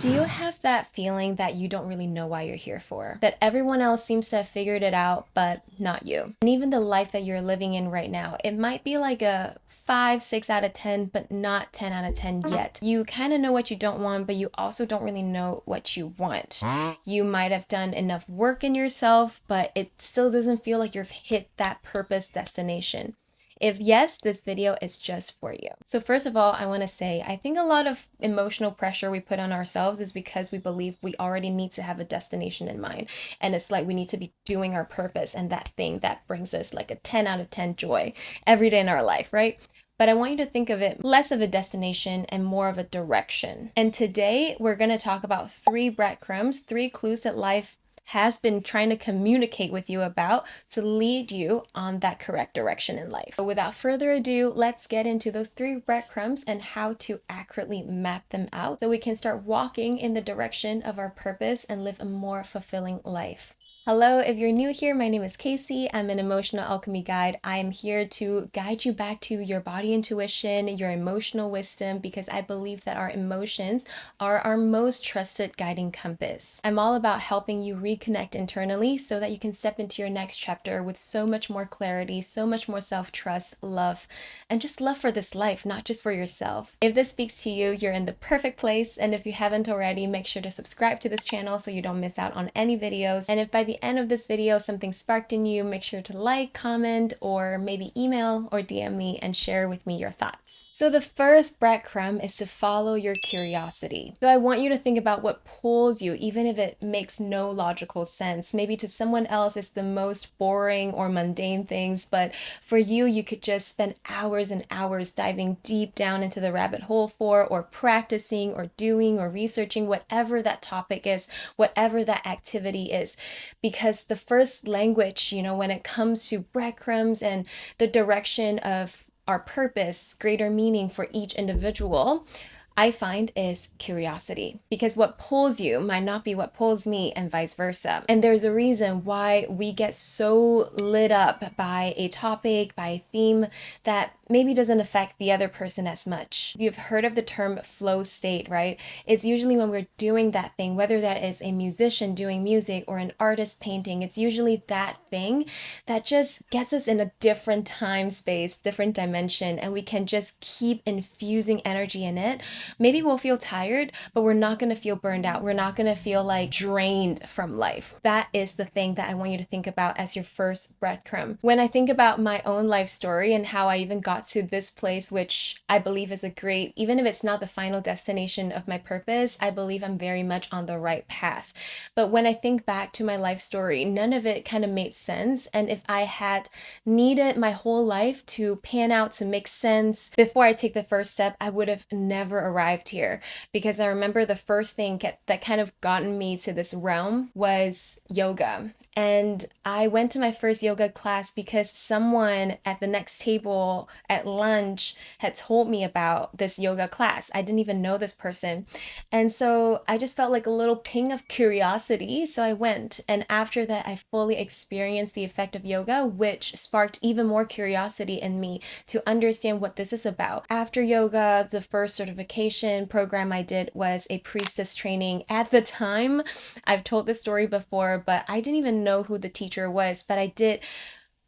Do you have that feeling that you don't really know why you're here for? That everyone else seems to have figured it out, but not you. And even the life that you're living in right now, it might be like a 5, 6 out of 10, but not 10 out of 10 yet. You kind of know what you don't want, but you also don't really know what you want. You might have done enough work in yourself, but it still doesn't feel like you've hit that purpose destination. If yes, this video is just for you. So first of all, I want to say, I think a lot of emotional pressure we put on ourselves is because we believe we already need to have a destination in mind. And it's like we need to be doing our purpose and that thing that brings us like a 10 out of 10 joy every day in our life, right? But I want you to think of it less of a destination and more of a direction. And today we're going to talk about 3 breadcrumbs, 3 clues that life has been trying to communicate with you about to lead you on that correct direction in life. So without further ado, let's get into those 3 breadcrumbs and how to accurately map them out so we can start walking in the direction of our purpose and live a more fulfilling life. Hello, if you're new here, my name is Casey. I'm an emotional alchemy guide. I am here to guide you back to your body intuition, your emotional wisdom, because I believe that our emotions are our most trusted guiding compass. I'm all about helping you reconnect internally so that you can step into your next chapter with so much more clarity, so much more self-trust, love, and just love for this life, not just for yourself. If this speaks to you, you're in the perfect place. And if you haven't already, make sure to subscribe to this channel so you don't miss out on any videos. And if by the end of this video something sparked in you, make sure to like, comment, or maybe email or DM me and share with me your thoughts. So the first breadcrumb is to follow your curiosity. So I want you to think about what pulls you, even if it makes no logical sense. Maybe to someone else it's the most boring or mundane things, but for you, you could just spend hours and hours diving deep down into the rabbit hole for, or practicing or doing or researching whatever that topic is, whatever that activity is. Because the first language, when it comes to breadcrumbs and the direction of our purpose, greater meaning for each individual, I find is curiosity, because what pulls you might not be what pulls me and vice versa. And there's a reason why we get so lit up by a topic, by a theme that maybe doesn't affect the other person as much. You've heard of the term flow state, right? It's usually when we're doing that thing, whether that is a musician doing music or an artist painting, it's usually that thing that just gets us in a different time space, different dimension, and we can just keep infusing energy in it. Maybe we'll feel tired, but we're not going to feel burned out. We're not going to feel like drained from life. That is the thing that I want you to think about as your first breadcrumb. When I think about my own life story and how I even got to this place, which I believe is a great, even if it's not the final destination of my purpose, I believe I'm very much on the right path. But when I think back to my life story, none of it kind of made sense. And if I had needed my whole life to pan out to make sense before I take the first step, I would have never arrived here. Because I remember the first thing that kind of gotten me to this realm was yoga. And I went to my first yoga class because someone at the next table at lunch had told me about this yoga class. I didn't even know this person. And so I just felt like a little ping of curiosity. So I went. And after that, I fully experienced the effect of yoga, which sparked even more curiosity in me to understand what this is about. After yoga, the first certification program I did was a priestess training. At the time, I've told this story before, but I didn't even know who the teacher was, but I did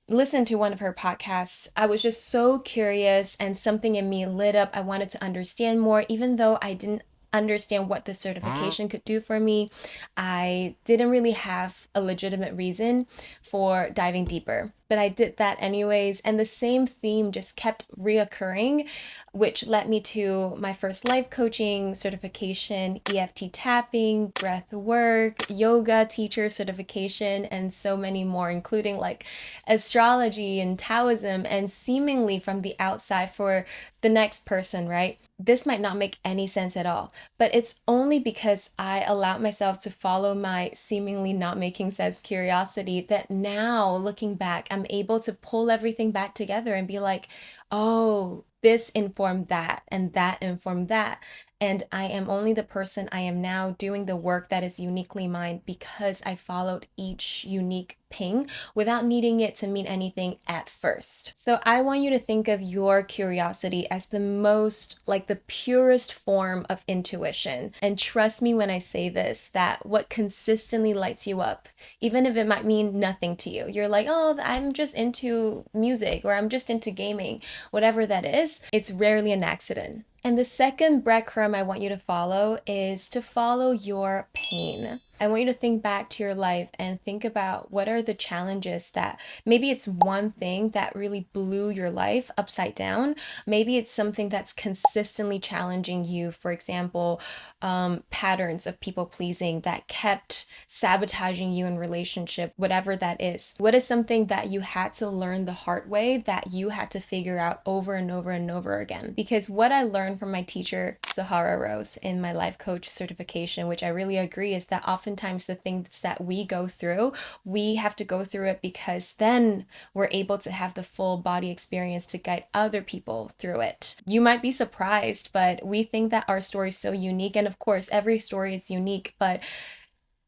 listen to one of her podcasts. I was just so curious and something in me lit up. I wanted to understand more, even though I didn't understand what the certification could do for me. I didn't really have a legitimate reason for diving deeper, but I did that anyways. And the same theme just kept reoccurring, which led me to my first life coaching certification, EFT tapping, breath work, yoga teacher certification, and so many more, including like astrology and Taoism. And seemingly from the outside, for the next person, right, this might not make any sense at all, but it's only because I allowed myself to follow my seemingly not making sense curiosity that now, looking back, I'm able to pull everything back together and be like, oh, this informed that and that informed that. And I am only the person I am now doing the work that is uniquely mine because I followed each unique ping without needing it to mean anything at first. So I want you to think of your curiosity as the most, like the purest form of intuition. And trust me when I say this, that what consistently lights you up, even if it might mean nothing to you, you're like, oh, I'm just into music or I'm just into gaming, whatever that is, it's rarely an accident. And the second breadcrumb I want you to follow is to follow your pain. I want you to think back to your life and think about what are the challenges that maybe it's one thing that really blew your life upside down. Maybe it's something that's consistently challenging you. For example, patterns of people pleasing that kept sabotaging you in relationship, whatever that is. What is something that you had to learn the hard way that you had to figure out over and over and over again? Because what I learned from my teacher, Sahara Rose, in my life coach certification, which I really agree, is that oftentimes the things that we go through, we have to go through it because then we're able to have the full body experience to guide other people through it. You might be surprised, but we think that our story is so unique. And of course, every story is unique, but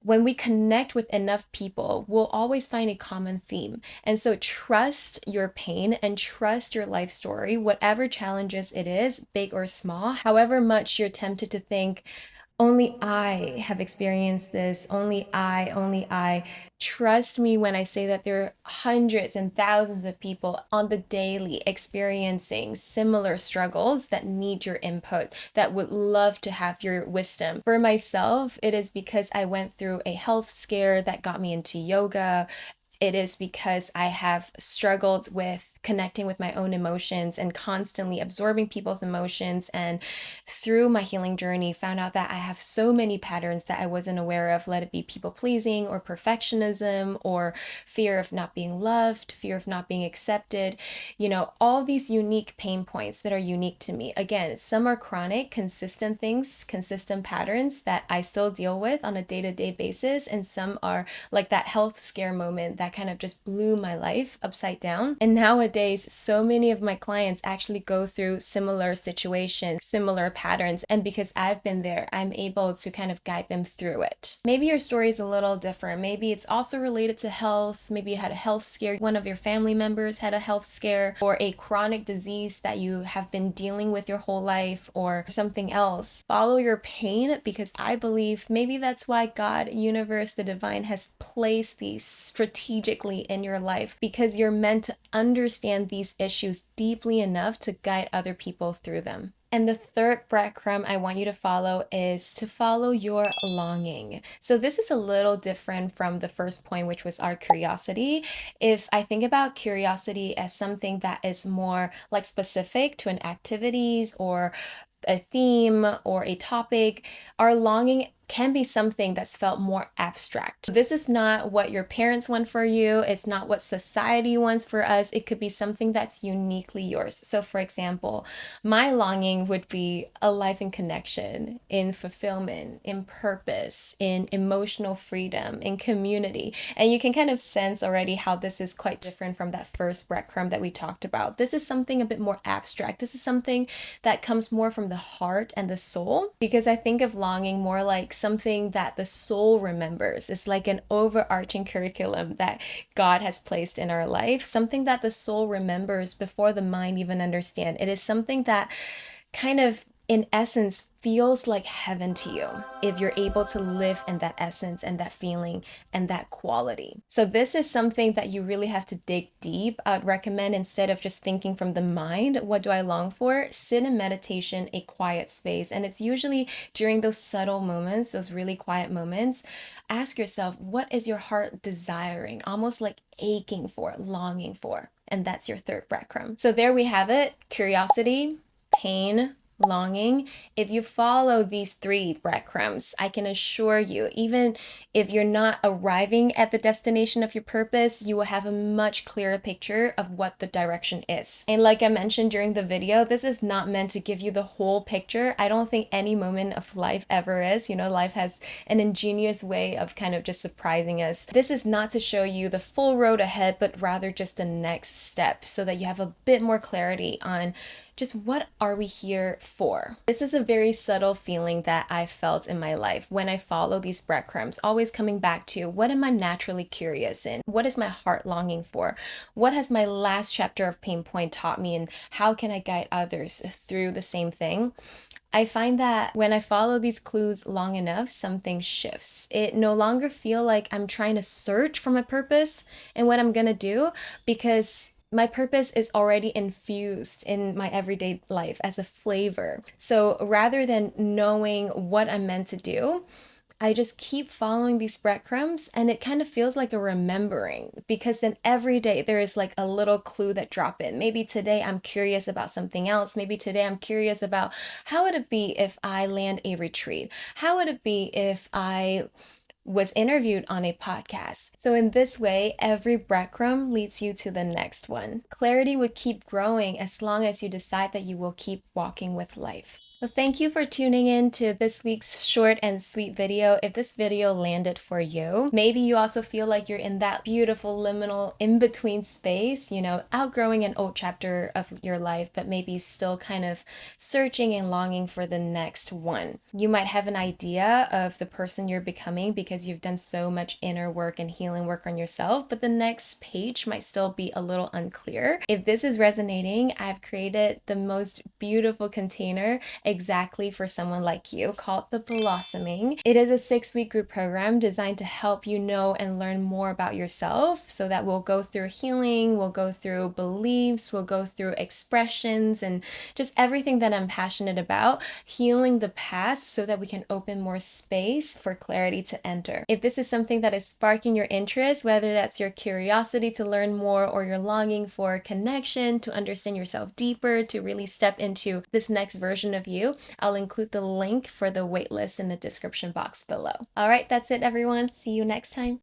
when we connect with enough people, we'll always find a common theme. And so trust your pain and trust your life story, whatever challenges it is, big or small, however much you're tempted to think, only I have experienced this, only I. Trust me when I say that there are hundreds and thousands of people on the daily experiencing similar struggles that need your input, that would love to have your wisdom. For myself, it is because I went through a health scare that got me into yoga. It is because I have struggled with connecting with my own emotions and constantly absorbing people's emotions, and through my healing journey found out that I have so many patterns that I wasn't aware of, let it be people pleasing or perfectionism or fear of not being loved, fear of not being accepted, all these unique pain points that are unique to me. Again, some are chronic, consistent things, consistent patterns that I still deal with on a day-to-day basis, and some are like that health scare moment that kind of just blew my life upside down. And nowadays, so many of my clients actually go through similar situations, similar patterns, and because I've been there, I'm able to kind of guide them through it. Maybe your story is a little different. Maybe it's also related to health. Maybe you had a health scare, one of your family members had a health scare, or a chronic disease that you have been dealing with your whole life, or something else. Follow your pain, because I believe maybe that's why God, universe, the divine has placed these strategically in your life, because you're meant to understand these issues deeply enough to guide other people through them. And the third breadcrumb I want you to follow is to follow your longing. So this is a little different from the first point, which was our curiosity. If I think about curiosity as something that is more like specific to an activities or a theme or a topic, our longing can be something that's felt more abstract. This is not what your parents want for you. It's not what society wants for us. It could be something that's uniquely yours. So for example, my longing would be a life in connection, in fulfillment, in purpose, in emotional freedom, in community. And you can kind of sense already how this is quite different from that first breadcrumb that we talked about. This is something a bit more abstract. This is something that comes more from the heart and the soul, because I think of longing more like something that the soul remembers. It's like an overarching curriculum that God has placed in our life, something that the soul remembers before the mind even understands. It is something that kind of, in essence, feels like heaven to you if you're able to live in that essence and that feeling and that quality. So this is something that you really have to dig deep. I would recommend, instead of just thinking from the mind, what do I long for? Sit in meditation, a quiet space. And it's usually during those subtle moments, those really quiet moments, ask yourself, what is your heart desiring? Almost like aching for, longing for. And that's your third breadcrumb. So there we have it. Curiosity, pain, longing. If you follow these three breadcrumbs, I can assure you, even if you're not arriving at the destination of your purpose, you will have a much clearer picture of what the direction is. And like I mentioned during the video, this is not meant to give you the whole picture. I don't think any moment of life ever is. Life has an ingenious way of kind of just surprising us. This is not to show you the full road ahead, but rather just the next step, so that you have a bit more clarity on just what are we here for? This is a very subtle feeling that I felt in my life when I follow these breadcrumbs, always coming back to what am I naturally curious in? What is my heart longing for? What has my last chapter of Pain Point taught me, and how can I guide others through the same thing? I find that when I follow these clues long enough, something shifts. It no longer feel like I'm trying to search for my purpose and what I'm gonna do, because my purpose is already infused in my everyday life as a flavor. So rather than knowing what I'm meant to do, I just keep following these breadcrumbs, and it kind of feels like a remembering, because then every day there is like a little clue that drop in. Maybe today I'm curious about something else. Maybe today I'm curious about how would it be if I land a retreat? How would it be if I was interviewed on a podcast? So in this way, every breadcrumb leads you to the next one. Clarity would keep growing as long as you decide that you will keep walking with life. So thank you for tuning in to this week's short and sweet video. If this video landed for you, maybe you also feel like you're in that beautiful liminal in-between space, outgrowing an old chapter of your life, but maybe still kind of searching and longing for the next one. You might have an idea of the person you're becoming because you've done so much inner work and healing work on yourself, but the next page might still be a little unclear. If this is resonating, I've created the most beautiful container exactly for someone like you called The Blossoming. It is a 6-week group program designed to help you know and learn more about yourself, so that we'll go through healing, we'll go through beliefs, we'll go through expressions, and just everything that I'm passionate about, healing the past so that we can open more space for clarity to enter. If this is something that is sparking your interest, whether that's your curiosity to learn more or your longing for connection, to understand yourself deeper, to really step into this next version of you, I'll include the link for the waitlist in the description box below. All right, that's it, everyone. See you next time.